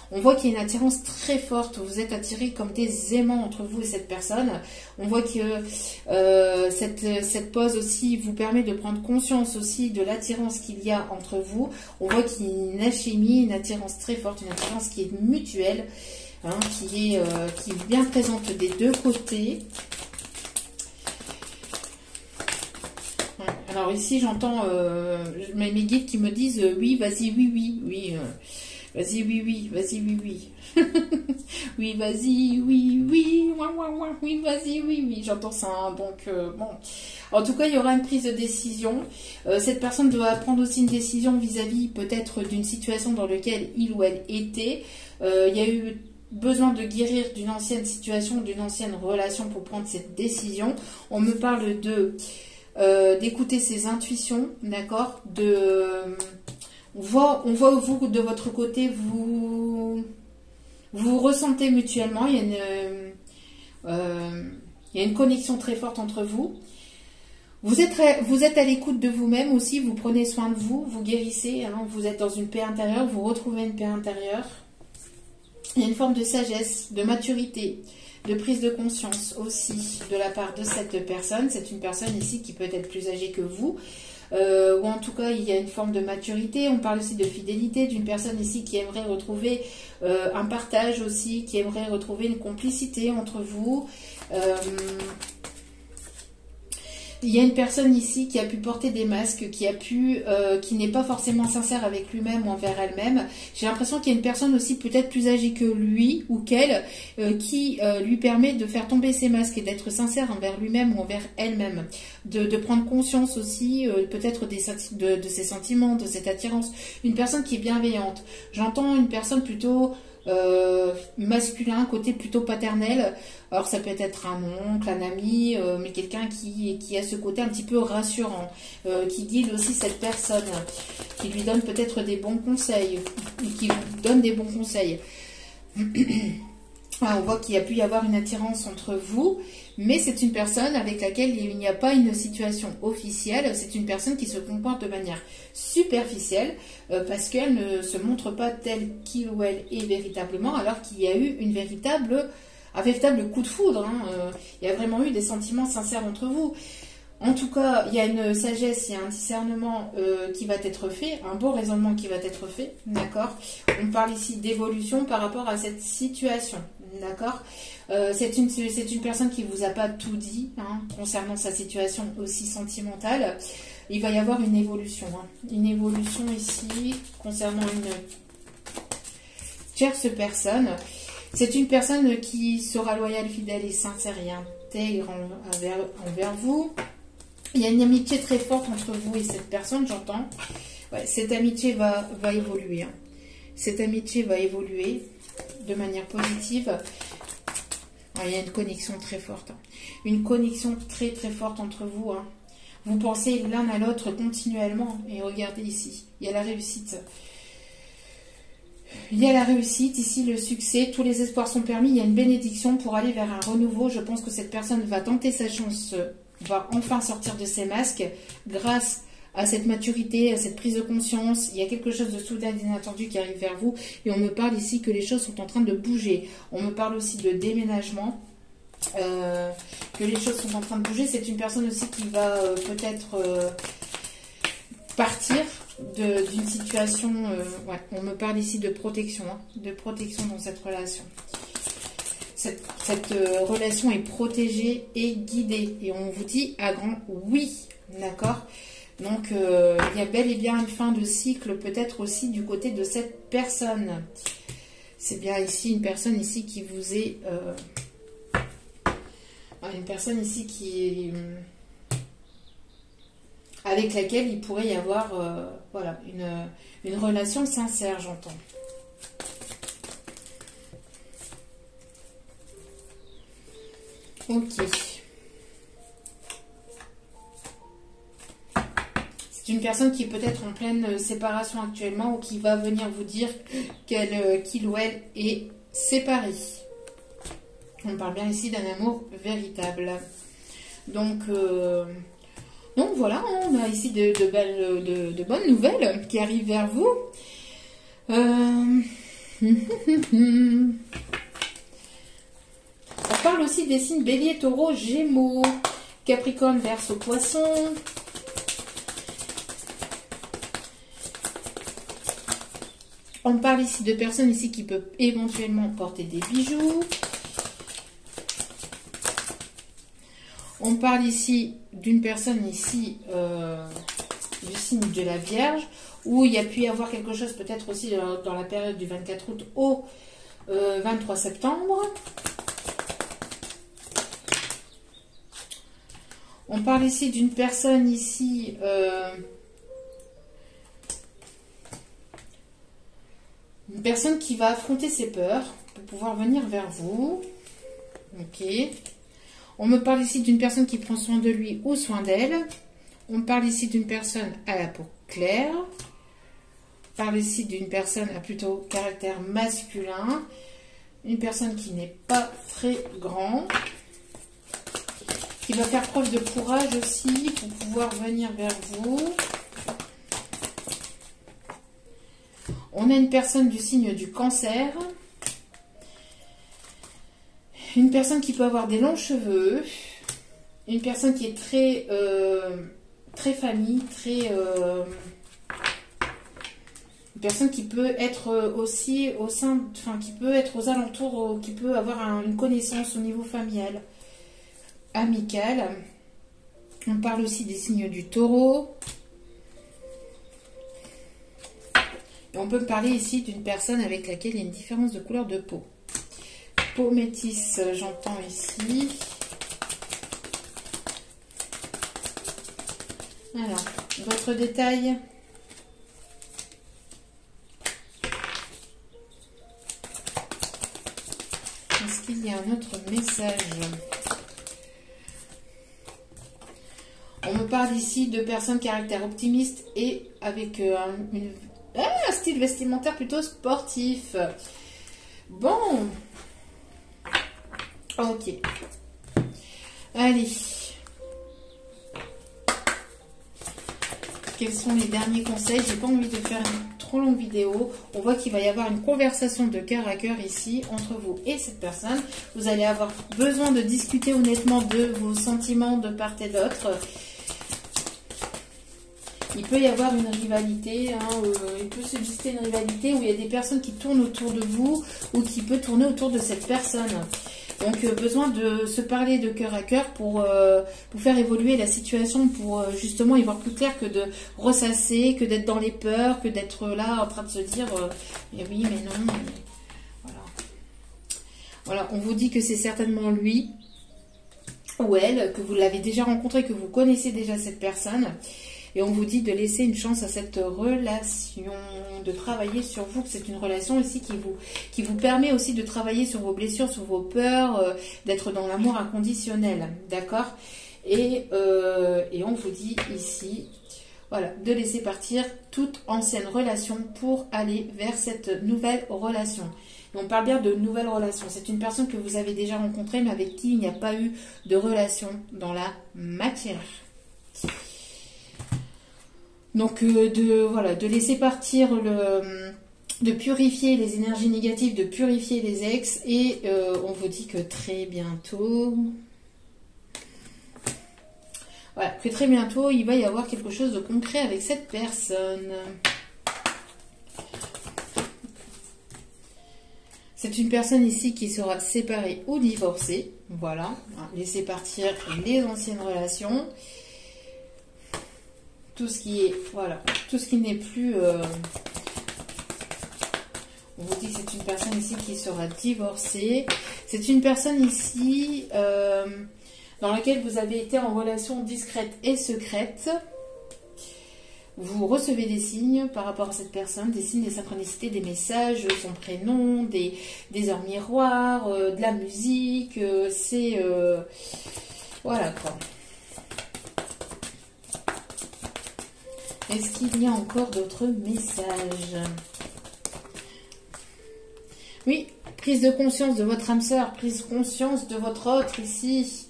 On voit qu'il y a une attirance très forte, vous êtes attirés comme des aimants entre vous et cette personne. On voit que cette pause aussi vous permet de prendre conscience aussi de l'attirance qu'il y a entre vous. On voit qu'il y a une alchimie, une attirance très forte, une attirance qui est mutuelle, qui est bien présente des deux côtés. Alors ici j'entends mes guides qui me disent oui, vas-y, oui. Vas-y, oui, vas-y, oui. Oui, vas-y, oui, oui, vas-y, oui. J'entends ça, hein, donc, bon. En tout cas, il y aura une prise de décision. Cette personne doit prendre aussi une décision vis-à-vis peut-être d'une situation dans laquelle il ou elle était. Il y a eu besoin de guérir d'une ancienne situation, d'une ancienne relation pour prendre cette décision. On me parle d'écouter ses intuitions, d'accord, on voit vous, de votre côté, vous ressentez mutuellement, il y a une connexion très forte entre vous. Vous êtes à l'écoute de vous-même aussi, vous prenez soin de vous, vous guérissez, vous êtes dans une paix intérieure, vous retrouvez une paix intérieure. Il y a une forme de sagesse, de maturité, de prise de conscience aussi de la part de cette personne. C'est une personne ici qui peut être plus âgée que vous. Ou en tout cas il y a une forme de maturité. On parle aussi de fidélité, d'une personne ici qui aimerait retrouver un partage aussi, qui aimerait retrouver une complicité entre vous. Il y a une personne ici qui a pu porter des masques, qui n'est pas forcément sincère avec lui-même ou envers elle-même. J'ai l'impression qu'il y a une personne aussi peut-être plus âgée que lui ou qu'elle qui lui permet de faire tomber ses masques et d'être sincère envers lui-même ou envers elle-même. De prendre conscience aussi peut-être de ses sentiments, de cette attirance. Une personne qui est bienveillante. J'entends une personne plutôt masculin, côté plutôt paternel. Alors ça peut être un oncle, un ami, mais quelqu'un qui a ce côté un petit peu rassurant, qui guide aussi cette personne, qui lui donne peut-être des bons conseils, qui vous donne des bons conseils. On voit qu'il y a pu y avoir une attirance entre vous, mais c'est une personne avec laquelle il n'y a pas une situation officielle. C'est une personne qui se comporte de manière superficielle parce qu'elle ne se montre pas telle qu'il ou elle est véritablement, alors qu'il y a eu un véritable coup de foudre. Il y a vraiment eu des sentiments sincères entre vous. En tout cas, il y a une sagesse, il y a un discernement qui va être fait, un beau raisonnement qui va être fait, d'accord? On parle ici d'évolution par rapport à cette situation, d'accord? C'est une personne qui ne vous a pas tout dit concernant sa situation aussi sentimentale. Il va y avoir une évolution ici concernant une tierce personne. C'est une personne qui sera loyale, fidèle et sincère et intègre envers vous. Il y a une amitié très forte entre vous et cette personne, j'entends. Ouais, cette amitié va évoluer. Cette amitié va évoluer de manière positive. Il y a une connexion très forte. Une connexion très très forte entre vous. Vous pensez l'un à l'autre continuellement. Et regardez ici, il y a la réussite. Il y a la réussite, ici le succès, tous les espoirs sont permis. Il y a une bénédiction pour aller vers un renouveau. Je pense que cette personne va tenter sa chance, va enfin sortir de ses masques grâce à cette maturité, à cette prise de conscience. Il y a quelque chose de soudain et d'inattendu qui arrive vers vous. Et on me parle ici que les choses sont en train de bouger. On me parle aussi de déménagement. Que les choses sont en train de bouger. C'est une personne aussi qui va peut-être partir d'une situation. On me parle ici de protection. De protection dans cette relation. Cette relation est protégée et guidée. Et on vous dit à grand oui. D'accord ? Donc, il y a bel et bien une fin de cycle, peut-être aussi du côté de cette personne. C'est bien ici une personne ici qui vous est... une personne ici qui est... avec laquelle il pourrait y avoir une relation sincère, j'entends. Ok. C'est une personne qui est peut-être en pleine séparation actuellement ou qui va venir vous dire qu'il ou elle est séparé. On parle bien ici d'un amour véritable. Donc voilà, on a ici de bonnes nouvelles qui arrivent vers vous. On parle aussi des signes Bélier, Taureau, Gémeaux, Capricorne, Verseau, Poisson. On parle ici de personnes ici qui peuvent éventuellement porter des bijoux. On parle ici d'une personne ici du signe de la Vierge, où il y a pu y avoir quelque chose peut-être aussi dans la période du 24 août au 23 septembre. On parle ici d'une personne ici une personne qui va affronter ses peurs pour pouvoir venir vers vous. Ok. On me parle ici d'une personne qui prend soin de lui ou soin d'elle. On parle ici d'une personne à la peau claire. On parle ici d'une personne à plutôt caractère masculin. Une personne qui n'est pas très grande. Qui va faire preuve de courage aussi pour pouvoir venir vers vous. On a une personne du signe du Cancer. Une personne qui peut avoir des longs cheveux. Une personne qui est très, très famille, très... une personne qui peut être aussi au sein... Enfin, qui peut être aux alentours, qui peut avoir une connaissance au niveau familial, amical. On parle aussi des signes du Taureau. Et on peut parler ici d'une personne avec laquelle il y a une différence de couleur de peau. Peau métisse, j'entends ici. Alors, d'autres détails. Est-ce qu'il y a un autre message? On me parle ici de personnes caractère optimiste et avec un style vestimentaire plutôt sportif. Bon, Ok. Allez. Quels sont les derniers conseils? J'ai pas envie de faire une trop longue vidéo. On voit qu'il va y avoir une conversation de cœur à cœur ici entre vous et cette personne. Vous allez avoir besoin de discuter honnêtement de vos sentiments de part et d'autre. Il peut y avoir une rivalité, hein, il peut subsister une rivalité où il y a des personnes qui tournent autour de vous ou qui peut tourner autour de cette personne. Donc, besoin de se parler de cœur à cœur pour faire évoluer la situation, pour justement y voir plus clair que de ressasser, que d'être dans les peurs, que d'être là en train de se dire mais oui, mais non. Mais... Voilà. Voilà, on vous dit que c'est certainement lui ou elle, que vous l'avez déjà rencontré, que vous connaissez déjà cette personne. Et on vous dit de laisser une chance à cette relation, de travailler sur vous, que c'est une relation aussi qui vous permet aussi de travailler sur vos blessures, sur vos peurs, d'être dans l'amour inconditionnel, d'accord? Et on vous dit ici, voilà, de laisser partir toute ancienne relation pour aller vers cette nouvelle relation. Et on parle bien de nouvelle relation. C'est une personne que vous avez déjà rencontrée, mais avec qui il n'y a pas eu de relation dans la matière. Donc, de laisser partir, de purifier les énergies négatives, de purifier les ex. Et on vous dit que très bientôt... Voilà, que très bientôt, il va y avoir quelque chose de concret avec cette personne. C'est une personne ici qui sera séparée ou divorcée. Voilà, laissez partir les anciennes relations. Tout ce qui est, voilà, tout ce qui n'est plus... on vous dit que c'est une personne ici qui sera divorcée. C'est une personne ici dans laquelle vous avez été en relation discrète et secrète. Vous recevez des signes par rapport à cette personne, des signes, des synchronicités, des messages, son prénom, des heures miroirs, de la musique. C'est... voilà quoi. Est-ce qu'il y a encore d'autres messages? Oui, prise de conscience de votre âme sœur, prise de conscience de votre autre ici.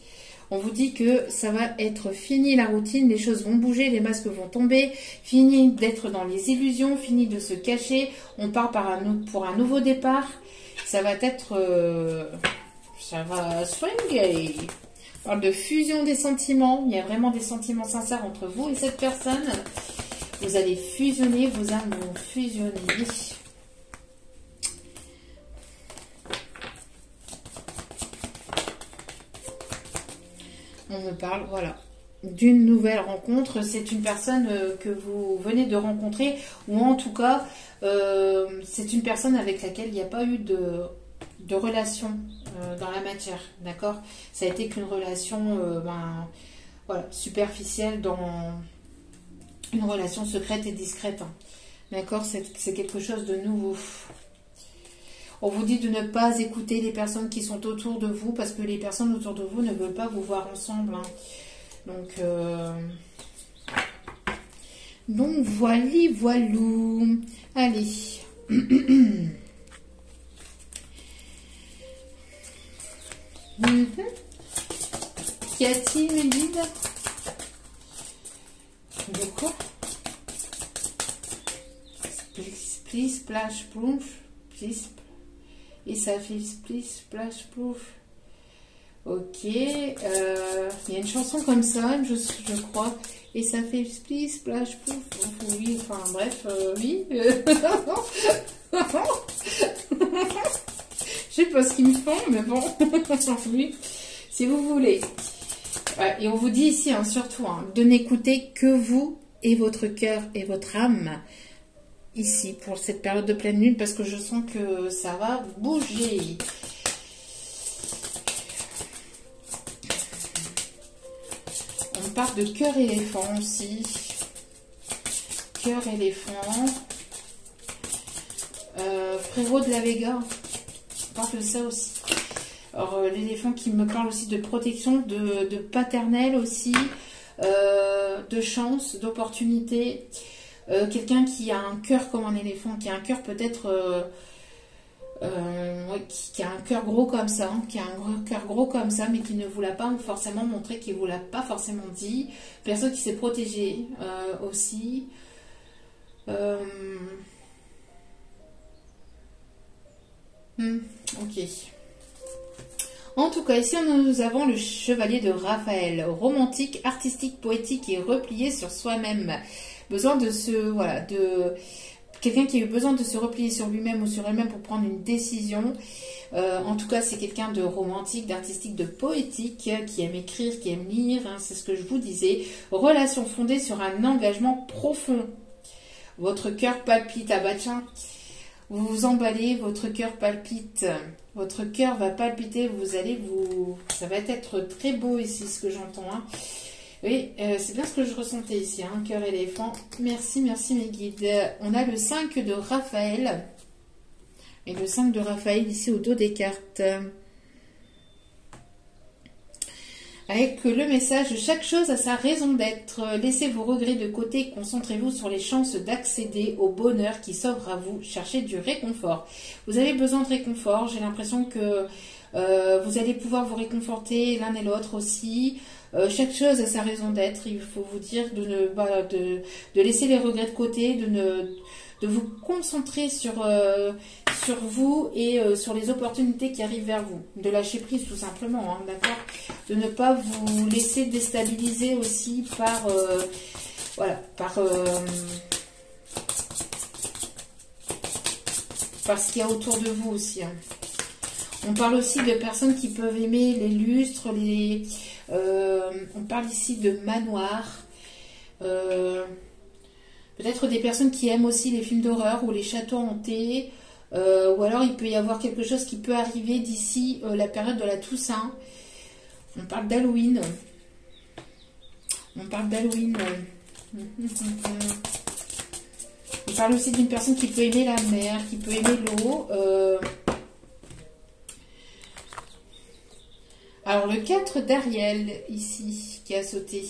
On vous dit que ça va être fini la routine, les choses vont bouger, les masques vont tomber, fini d'être dans les illusions, fini de se cacher. On part pour un nouveau départ. Ça va être... ça va swinguer. On parle de fusion des sentiments. Il y a vraiment des sentiments sincères entre vous et cette personne. Vous allez fusionner, vos âmes vont fusionner. On me parle, voilà, d'une nouvelle rencontre. C'est une personne que vous venez de rencontrer, ou en tout cas, c'est une personne avec laquelle il n'y a pas eu de relation dans la matière, d'accord? Ça a été qu'une relation voilà, superficielle dans... une relation secrète et discrète. Hein. D'accord? C'est quelque chose de nouveau. On vous dit de ne pas écouter les personnes qui sont autour de vous parce que les personnes autour de vous ne veulent pas vous voir ensemble. Hein. Donc voilou. Allez. Qu'y a-t-il, mes guides? De quoi? Split, splash, plouf. Et ça fait split, splash, plouf. Ok. Il y a une chanson comme ça, je crois. Et ça fait split, splash, plouf. Oui, enfin bref, oui. Je sais pas ce qu'ils me font, mais bon. Oui, si vous voulez. Ouais, et on vous dit ici, hein, surtout, hein, de n'écouter que vous et votre cœur et votre âme ici pour cette période de pleine lune parce que je sens que ça va bouger. On parle de cœur éléphant aussi. Cœur éléphant. Frérot de la Vega. On parle de ça aussi. Alors, l'éléphant qui me parle aussi de protection, de paternel aussi, de chance, d'opportunité. Quelqu'un qui a un cœur comme un éléphant, qui a un cœur peut-être Ouais, qui a un cœur gros comme ça, hein, qui a un cœur gros comme ça, mais qui ne vous l'a pas forcément montré, qui ne vous l'a pas forcément dit. Personne qui s'est protégée aussi. Euh, ok. En tout cas, ici nous avons le chevalier de Raphaël, romantique, artistique, poétique et replié sur soi-même. Besoin de voilà, de quelqu'un qui a eu besoin de se replier sur lui-même ou sur elle-même pour prendre une décision. En tout cas, c'est quelqu'un de romantique, d'artistique, de poétique, qui aime écrire, qui aime lire, hein, c'est ce que je vous disais. Relation fondée sur un engagement profond. Votre cœur palpite, ah bah tiens, vous vous emballez, votre cœur palpite, votre cœur va palpiter, ça va être très beau ici, ce que j'entends. Hein. Oui, c'est bien ce que je ressentais ici, hein, cœur éléphant. Merci, merci mes guides. On a le 5 de Raphaël. Et le 5 de Raphaël ici au dos des cartes. Avec le message, chaque chose a sa raison d'être. Laissez vos regrets de côté, concentrez-vous sur les chances d'accéder au bonheur qui s'offre à vous. Cherchez du réconfort. Vous avez besoin de réconfort, j'ai l'impression que vous allez pouvoir vous réconforter l'un et l'autre aussi. Chaque chose a sa raison d'être. Il faut vous dire de laisser les regrets de côté, de vous concentrer sur vous et sur les opportunités qui arrivent vers vous. De lâcher prise tout simplement, hein, d'accord? De ne pas vous laisser déstabiliser aussi par ce qu'il y a autour de vous aussi. Hein. On parle aussi de personnes qui peuvent aimer les lustres, on parle ici de manoirs. Peut-être des personnes qui aiment aussi les films d'horreur ou les châteaux hantés. Ou alors il peut y avoir quelque chose qui peut arriver d'ici la période de la Toussaint. On parle d'Halloween. On parle d'Halloween. On parle aussi d'une personne qui peut aimer la mer, qui peut aimer l'eau. Alors le 4 d'Ariel ici qui a sauté.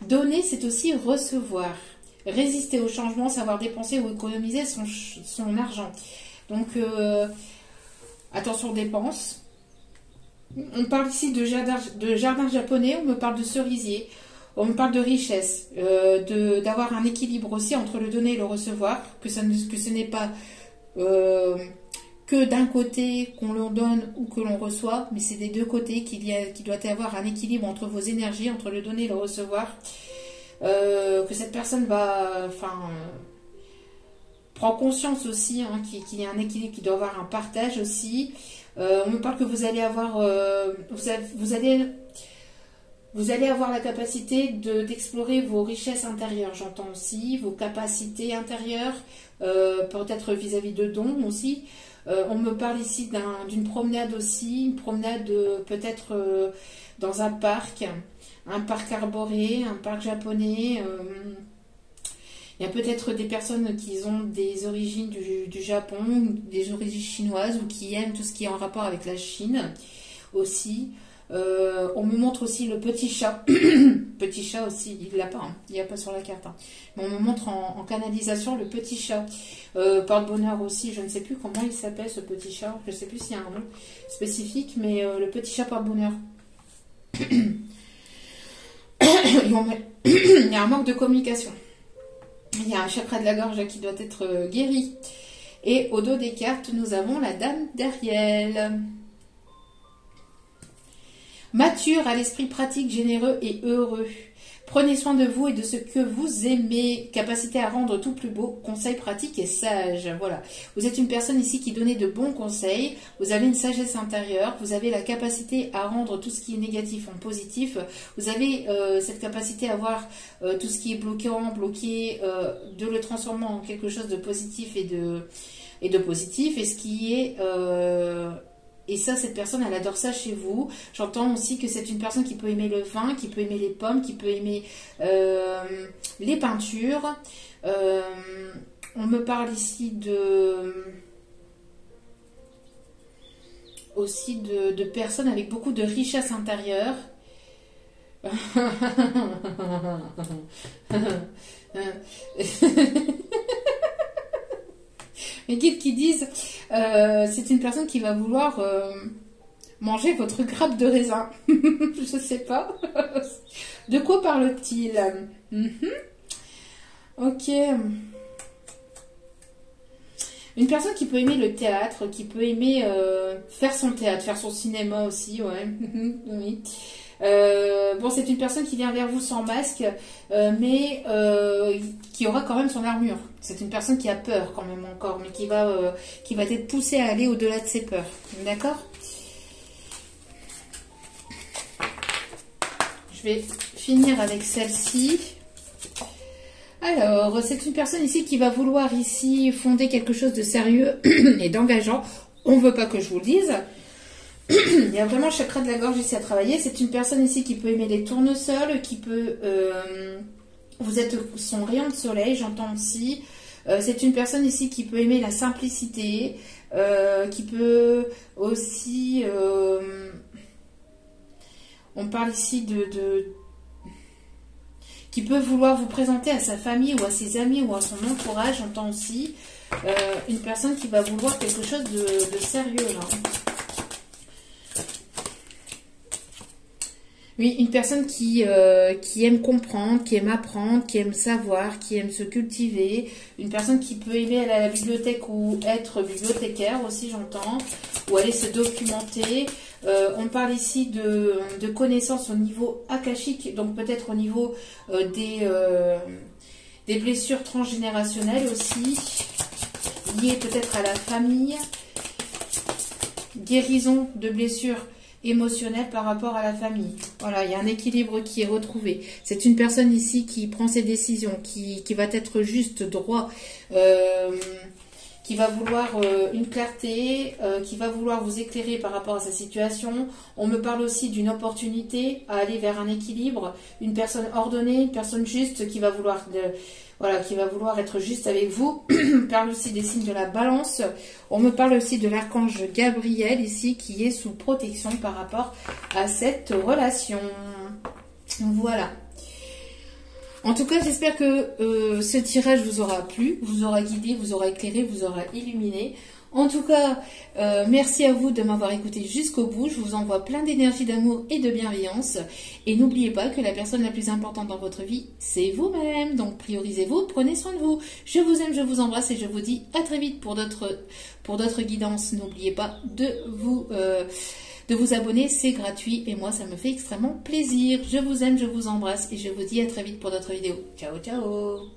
Donner, c'est aussi recevoir. Résister au changement, savoir dépenser ou économiser son argent. Donc attention aux dépenses. On parle ici de jardin japonais, on me parle de cerisier, on me parle de richesse, d'avoir un équilibre aussi entre le donner et le recevoir, que ce n'est pas que d'un côté qu'on l'on donne ou que l'on reçoit, mais c'est des deux côtés qu'il doit y avoir un équilibre entre vos énergies, entre le donner et le recevoir, que cette personne prend conscience aussi hein, qu'il y a un équilibre, qu'il doit avoir un partage aussi. On me parle que vous allez avoir vous allez avoir la capacité d'explorer vos richesses intérieures, j'entends aussi, vos capacités intérieures, peut-être vis-à-vis de dons aussi. On me parle ici d'une promenade aussi, une promenade peut-être dans un parc arboré, un parc japonais. Il y a peut-être des personnes qui ont des origines du Japon, des origines chinoises ou qui aiment tout ce qui est en rapport avec la Chine aussi. On me montre aussi le petit chat. Petit chat aussi, il l'a pas, hein. Il n'y a pas sur la carte. Hein. Mais on me montre en canalisation le petit chat. Porte-bonheur aussi, je ne sais plus comment il s'appelle ce petit chat. Je ne sais plus s'il y a un nom spécifique, mais le petit chat porte-bonheur. Il y a un manque de communication. Il y a un chakra de la gorge qui doit être guéri. Et au dos des cartes, nous avons la dame d'Ariel. Mature, à l'esprit pratique, généreux et heureux. Prenez soin de vous et de ce que vous aimez. Capacité à rendre tout plus beau. Conseils pratiques et sages. Voilà. Vous êtes une personne ici qui donnait de bons conseils. Vous avez une sagesse intérieure. Vous avez la capacité à rendre tout ce qui est négatif en positif. Vous avez cette capacité à voir tout ce qui est bloqué, de le transformer en quelque chose de positif et de positif. Et ce qui est... Et ça, cette personne, elle adore ça chez vous. J'entends aussi que c'est une personne qui peut aimer le vin, qui peut aimer les pommes, qui peut aimer les peintures. On me parle ici aussi de personnes avec beaucoup de richesse intérieure. Les guides qui disent, c'est une personne qui va vouloir manger votre grappe de raisin. Je sais pas. De quoi parle-t-il? Ok. Une personne qui peut aimer le théâtre, qui peut aimer faire son théâtre, faire son cinéma aussi, ouais. Oui. Bon, c'est une personne qui vient vers vous sans masque, mais qui aura quand même son armure. C'est une personne qui a peur quand même encore, mais qui va être poussée à aller au-delà de ses peurs. D'accord? Je vais finir avec celle-ci. Alors, c'est une personne ici qui va vouloir ici fonder quelque chose de sérieux et d'engageant. On ne veut pas que je vous le dise. Il y a vraiment le chakra de la gorge ici à travailler. C'est une personne ici qui peut aimer les tournesols, qui peut... vous êtes son rayon de soleil, j'entends aussi. C'est une personne ici qui peut aimer la simplicité, qui peut aussi... on parle ici qui peut vouloir vous présenter à sa famille ou à ses amis ou à son entourage, j'entends aussi. Une personne qui va vouloir quelque chose de sérieux là. Oui, une personne qui aime comprendre, qui aime apprendre, qui aime savoir, qui aime se cultiver. Une personne qui peut aimer aller à la bibliothèque ou être bibliothécaire aussi, j'entends. Ou aller se documenter. On parle ici de connaissances au niveau akashique, donc peut-être au niveau des blessures transgénérationnelles aussi, liées peut-être à la famille. Guérison de blessures émotionnel par rapport à la famille. Voilà, il y a un équilibre qui est retrouvé. C'est une personne ici qui prend ses décisions, qui va être juste, droit, qui va vouloir une clarté, qui va vouloir vous éclairer par rapport à sa situation. On me parle aussi d'une opportunité à aller vers un équilibre, une personne ordonnée, une personne juste qui va vouloir... Voilà, qui va vouloir être juste avec vous. On parle aussi des signes de la balance. On me parle aussi de l'archange Gabriel ici qui est sous protection par rapport à cette relation. Voilà. En tout cas, j'espère que ce tirage vous aura plu, vous aura guidé, vous aura éclairé, vous aura illuminé. En tout cas, merci à vous de m'avoir écouté jusqu'au bout. Je vous envoie plein d'énergie, d'amour et de bienveillance. Et n'oubliez pas que la personne la plus importante dans votre vie, c'est vous-même. Donc priorisez-vous, prenez soin de vous. Je vous aime, je vous embrasse et je vous dis à très vite pour d'autres guidances. N'oubliez pas de vous abonner, c'est gratuit et moi ça me fait extrêmement plaisir. Je vous aime, je vous embrasse et je vous dis à très vite pour d'autres vidéos. Ciao, ciao!